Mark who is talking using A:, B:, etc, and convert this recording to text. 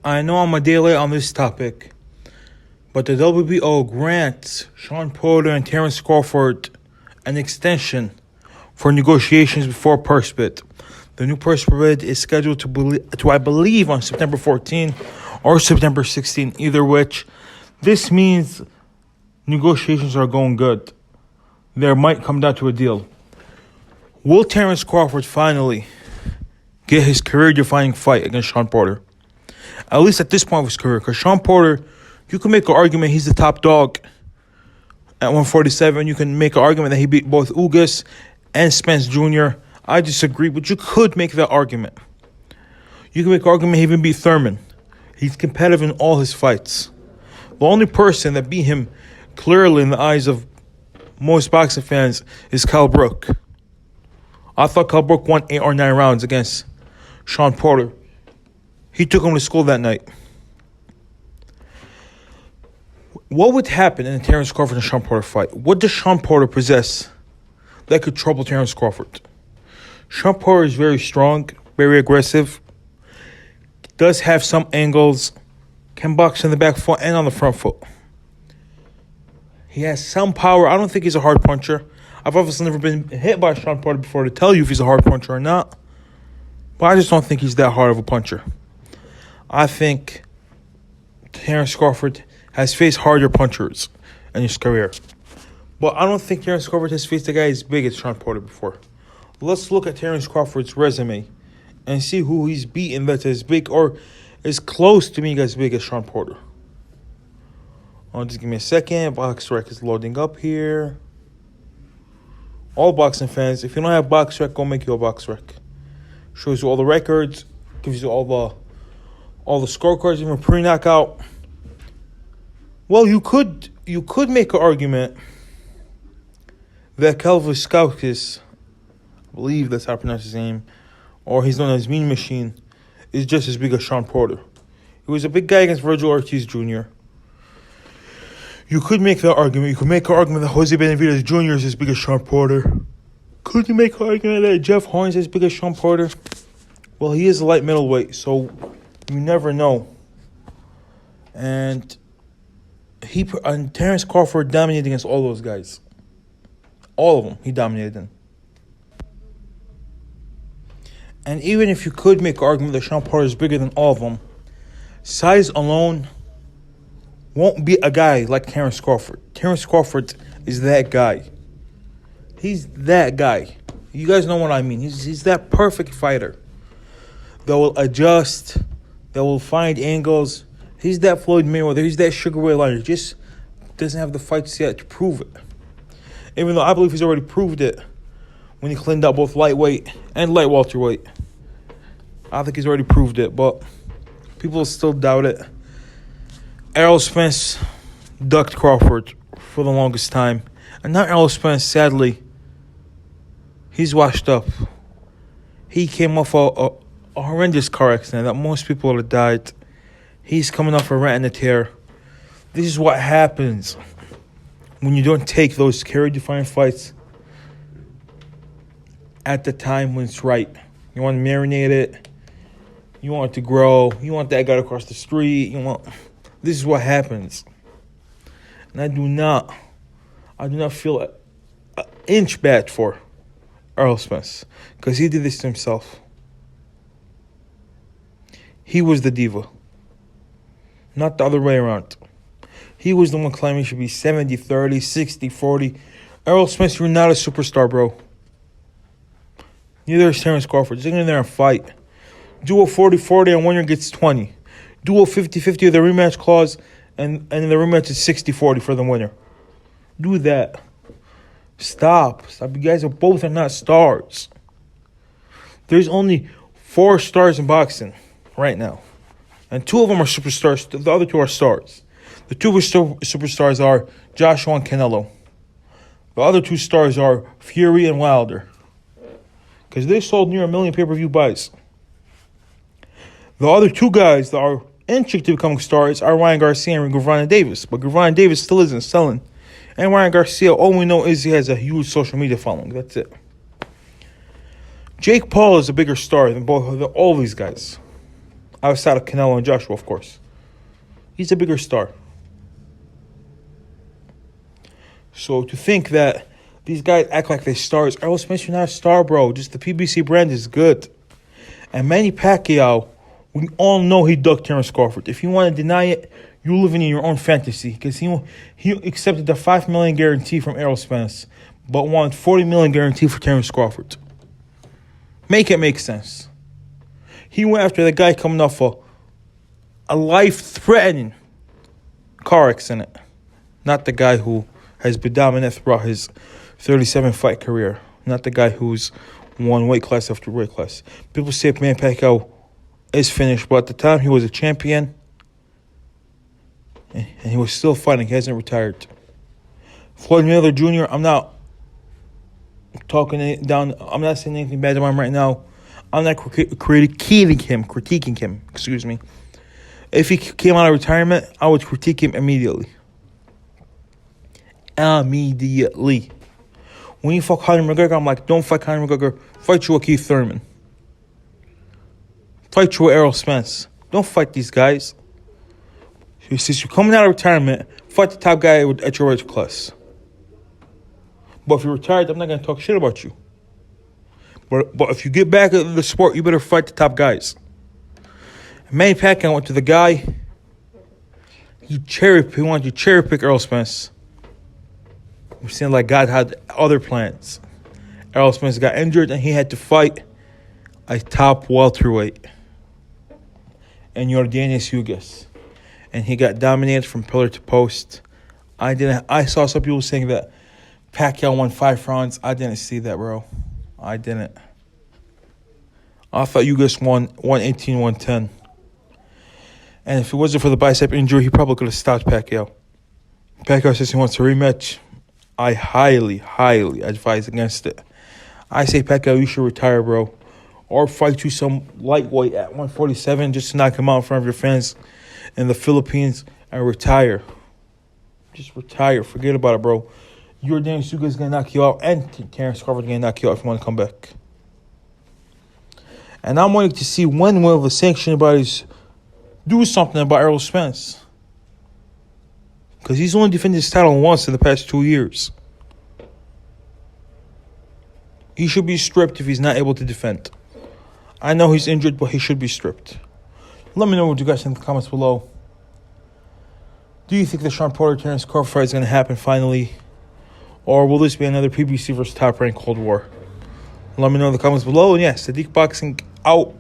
A: I know I'm a day late on this topic, but the WBO grants Shawn Porter and Terence Crawford an extension for negotiations before purse bid. The new purse bid is scheduled to I believe, on September 14 or September 16, either which. This means negotiations are going good. There might come down to a deal. Will Terence Crawford finally get his career-defining fight against Shawn Porter? At least at this point of his career, because Shawn Porter, you can make an argument he's the top dog at 147. You can make an argument that he beat both Ugas and Spence Jr. I disagree, but you could make that argument. You can make an argument he even beat Thurman. He's competitive in all his fights. The only person that beat him clearly in the eyes of most boxing fans is Kell Brook. I thought Kell Brook won 8 or 9 rounds against Shawn Porter. He took him to school that night. What would happen in a Terence Crawford and Shawn Porter fight? What does Shawn Porter possess that could trouble Terence Crawford? Shawn Porter is very strong, very aggressive, does have some angles, can box in the back foot and on the front foot. He has some power. I don't think he's a hard puncher. I've obviously never been hit by Shawn Porter before to tell you if he's a hard puncher or not. But I just don't think he's that hard of a puncher. I think Terence Crawford has faced harder punchers in his career. But I don't think Terence Crawford has faced a guy as big as Shawn Porter before. Let's look at Terence Crawford's resume and see who he's beaten that's as big or as close to being as big as Shawn Porter. Just give me a second. BoxRec is loading up here. All boxing fans, if you don't have BoxRec, go make you a BoxRec. Shows you all the records, gives you all the scorecards, even pre-knockout. Well, you could make an argument that Kalviskauskas, I believe that's how I pronounce his name, or he's known as Mean Machine, is just as big as Shawn Porter. He was a big guy against Virgil Ortiz Jr. You could make that argument. You could make an argument that Jose Benavidez Jr. is as big as Shawn Porter. Could you make an argument that Jeff Horn is as big as Shawn Porter? Well, he is a light middleweight, so you never know. And Terence Crawford dominated against all those guys. All of them, he dominated them. And even if you could make an argument that Shawn Porter is bigger than all of them, size alone won't beat a guy like Terence Crawford. Terence Crawford is that guy. He's that guy. You guys know what I mean. He's that perfect fighter that will adjust, that will find angles. He's that Floyd Mayweather. He's that Sugar Ray Leonard. Just doesn't have the fights yet to prove it. Even though I believe he's already proved it when he cleaned up both lightweight and light welterweight. I think he's already proved it, but people still doubt it. Errol Spence ducked Crawford for the longest time. And now Errol Spence, sadly, he's washed up. He came off a horrendous car accident that most people would have died. He's coming off a retina tear. This is what happens when you don't take those career-defining fights at the time when it's right. You want to marinate it. You want it to grow. You want that guy across the street. This is what happens. And I do not feel an inch bad for Errol Spence, because he did this to himself. He was the diva, not the other way around. He was the one claiming he should be 70-30, 60-40. Errol Spence, you're not a superstar, bro. Neither is Terence Crawford. Just get in there and fight. Do a 40-40 and winner gets 20. Do a 50-50 with a rematch clause, and the rematch is 60-40 for the winner. Do that. Stop. You guys are both not stars. There's only 4 stars in boxing right now. And 2 of them are superstars. The other 2 are stars. The 2 superstars are Joshua and Canelo. The other 2 stars are Fury and Wilder, because they sold near 1 million pay-per-view buys. The other 2 guys that are inching to becoming stars are Ryan Garcia and Gervonta Davis. But Gervonta Davis still isn't selling. And Ryan Garcia, all we know is he has a huge social media following. That's it. Jake Paul is a bigger star than all these guys. Outside of Canelo and Joshua, of course. He's a bigger star. So to think that these guys act like they're stars. Errol Spence, you're not a star, bro. Just the PBC brand is good. And Manny Pacquiao, we all know he ducked Terence Crawford. If you want to deny it, you're living in your own fantasy. Because he accepted the $5 million guarantee from Errol Spence, but wanted $40 million guarantee for Terence Crawford. Make it make sense. He went after the guy coming off a life-threatening car accident. Not the guy who has been dominant throughout his 37-fight career. Not the guy who's won weight class after weight class. People say Manny Pacquiao is finished, but at the time he was a champion, and he was still fighting. He hasn't retired. Floyd Mayweather Jr., I'm not talking down. I'm not saying anything bad about him right now. I'm not critiquing him. Excuse me. If he came out of retirement, I would critique him immediately. Immediately. When you fought Conor McGregor, I'm like, don't fight Conor McGregor. Fight you with Keith Thurman. Fight you with Errol Spence. Don't fight these guys. Since you're coming out of retirement, fight the top guy at your weight class. But if you're retired, I'm not going to talk shit about you. But if you get back into the sport, you better fight the top guys. Manny Pacquiao went to the guy. He wanted to cherry pick Errol Spence. We're saying like God had other plans. Errol Spence got injured and he had to fight a top welterweight and Yordenis Ugas. And he got dominated from pillar to post. I saw some people saying that Pacquiao won 5 rounds. I didn't see that, bro. I didn't. I thought Ugas won 118, 110. And if it wasn't for the bicep injury, he probably could have stopped Pacquiao. Pacquiao says he wants a rematch. I highly, highly advise against it. I say, Pacquiao, you should retire, bro. Or fight you some lightweight at 147 just to knock him out in front of your fans in the Philippines and retire. Just retire. Forget about it, bro. Yordenis Ugas is going to knock you out, and Terence Crawford is going to knock you out if you want to come back. And I'm waiting to see when will the sanctioning bodies do something about Errol Spence. Because he's only defended his title once in the past 2 years. He should be stripped if he's not able to defend. I know he's injured, but he should be stripped. Let me know what you guys think in the comments below. Do you think the Shawn Porter Terence Crawford fight is going to happen finally? Or will this be another PBC versus Top Rank Cold War? Let me know in the comments below. And yeah, Sadiq Boxing out.